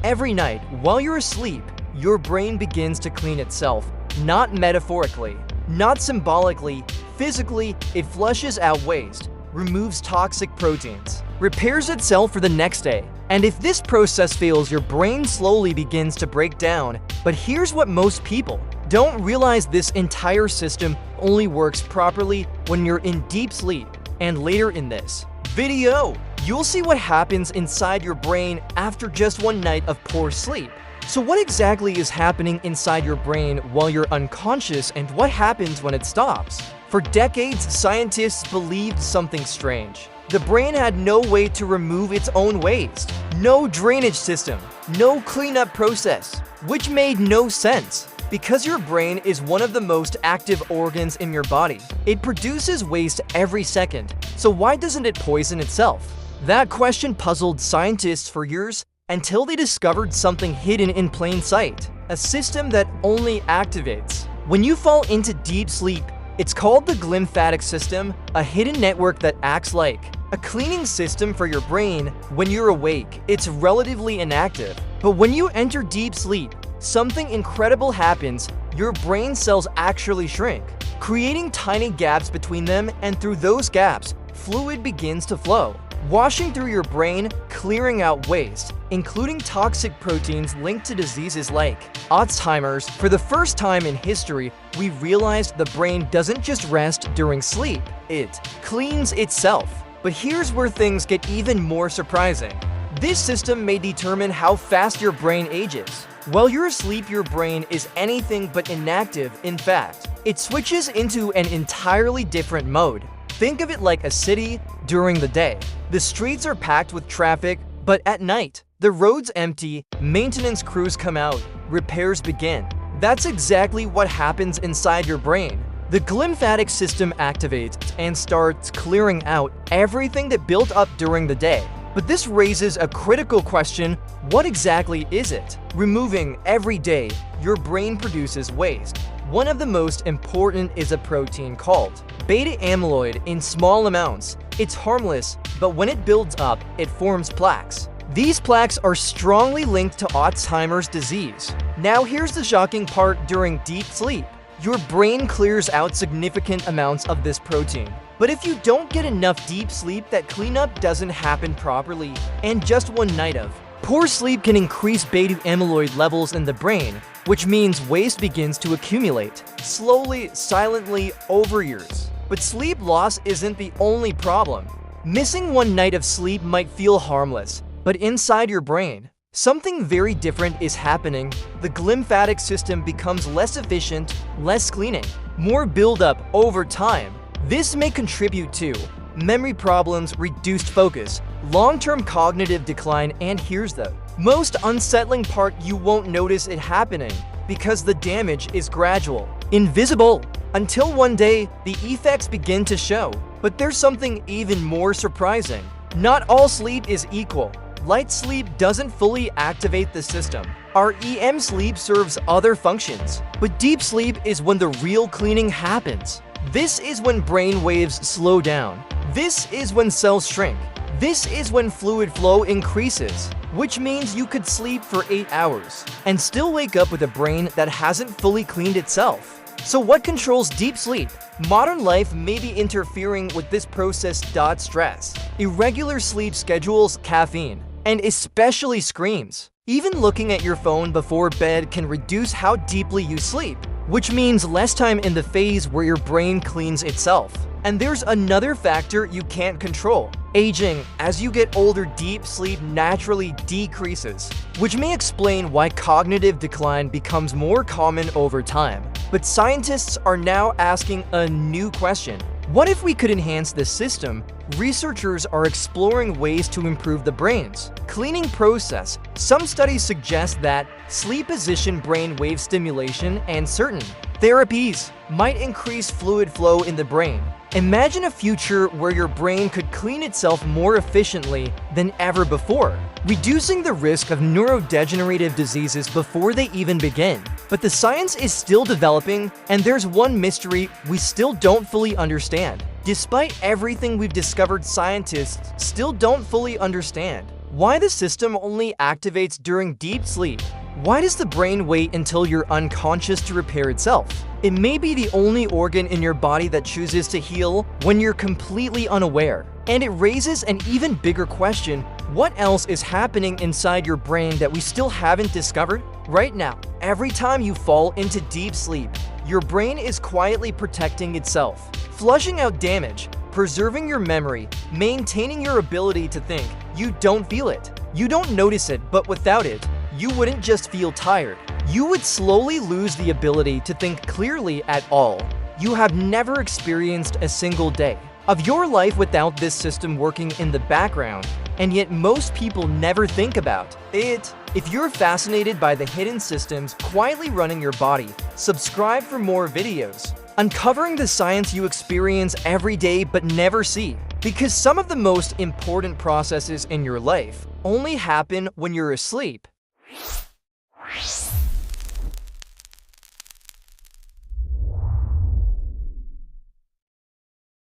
Every night, while you're asleep, your brain begins to clean itself. Not metaphorically, not symbolically, physically, it flushes out waste, removes toxic proteins, repairs itself for the next day. And if this process fails, your brain slowly begins to break down. But here's what most people don't realize: this entire system only works properly when you're in deep sleep. And later in this video, you'll see what happens inside your brain after just one night of poor sleep. So what exactly is happening inside your brain while you're unconscious, and what happens when it stops? For decades, scientists believed something strange. The brain had no way to remove its own waste, no drainage system, no cleanup process, which made no sense. Because your brain is one of the most active organs in your body, it produces waste every second. So why doesn't it poison itself? That question puzzled scientists for years, until they discovered something hidden in plain sight, a system that only activates when you fall into deep sleep. It's called the glymphatic system, a hidden network that acts like a cleaning system for your brain. When you're awake, it's relatively inactive. But when you enter deep sleep, something incredible happens. Your brain cells actually shrink, creating tiny gaps between them, and through those gaps, fluid begins to flow, washing through your brain, clearing out waste, including toxic proteins linked to diseases like Alzheimer's. For the first time in history, we realized the brain doesn't just rest during sleep, it cleans itself. But here's where things get even more surprising. This system may determine how fast your brain ages. While you're asleep, your brain is anything but inactive. In fact, it switches into an entirely different mode. Think of it like a city during the day. The streets are packed with traffic, but at night, the roads empty, maintenance crews come out, repairs begin. That's exactly what happens inside your brain. The glymphatic system activates and starts clearing out everything that built up during the day. But this raises a critical question: what exactly is it? Removing every day, your brain produces waste. One of the most important is a protein called beta amyloid in small amounts. It's harmless, but when it builds up, it forms plaques. These plaques are strongly linked to Alzheimer's disease. Now here's the shocking part: during deep sleep, your brain clears out significant amounts of this protein. But if you don't get enough deep sleep, that cleanup doesn't happen properly. And just one night of poor sleep can increase beta amyloid levels in the brain, which means waste begins to accumulate, slowly, silently, over years. But sleep loss isn't the only problem. Missing one night of sleep might feel harmless, but inside your brain, something very different is happening. The glymphatic system becomes less efficient, less cleaning, more buildup over time. This may contribute to memory problems, reduced focus, long-term cognitive decline, and here's the most unsettling part: you won't notice it happening because the damage is gradual, invisible, until one day the effects begin to show. But there's something even more surprising. Not all sleep is equal. Light sleep doesn't fully activate the system. REM sleep serves other functions, but deep sleep is when the real cleaning happens. This is when brain waves slow down. This is when cells shrink. This is when fluid flow increases, which means you could sleep for 8 hours and still wake up with a brain that hasn't fully cleaned itself. So what controls deep sleep? Modern life may be interfering with this process. Stress, irregular sleep schedules, caffeine, and especially screens. Even looking at your phone before bed can reduce how deeply you sleep, which means less time in the phase where your brain cleans itself. And there's another factor you can't control: aging. As you get older, deep sleep naturally decreases, which may explain why cognitive decline becomes more common over time. But scientists are now asking a new question: what if we could enhance this system? Researchers are exploring ways to improve the brain's cleaning process. Some studies suggest that sleep position, brain wave stimulation, and certain therapies might increase fluid flow in the brain. Imagine a future where your brain could clean itself more efficiently than ever before, reducing the risk of neurodegenerative diseases before they even begin. But the science is still developing, and there's one mystery we still don't fully understand. Despite everything we've discovered, scientists still don't fully understand Why the system only activates during deep sleep? Why does the brain wait until you're unconscious to repair itself? It may be the only organ in your body that chooses to heal when you're completely unaware. And it raises an even bigger question: what else is happening inside your brain that we still haven't discovered? Right now, every time you fall into deep sleep, your brain is quietly protecting itself, flushing out damage, preserving your memory, maintaining your ability to think. You don't feel it. You don't notice it, but without it, you wouldn't just feel tired. You would slowly lose the ability to think clearly at all. You have never experienced a single day of your life without this system working in the background, and yet most people never think about it. If you're fascinated by the hidden systems quietly running your body, subscribe for more videos uncovering the science you experience every day but never see. Because some of the most important processes in your life only happen when you're asleep.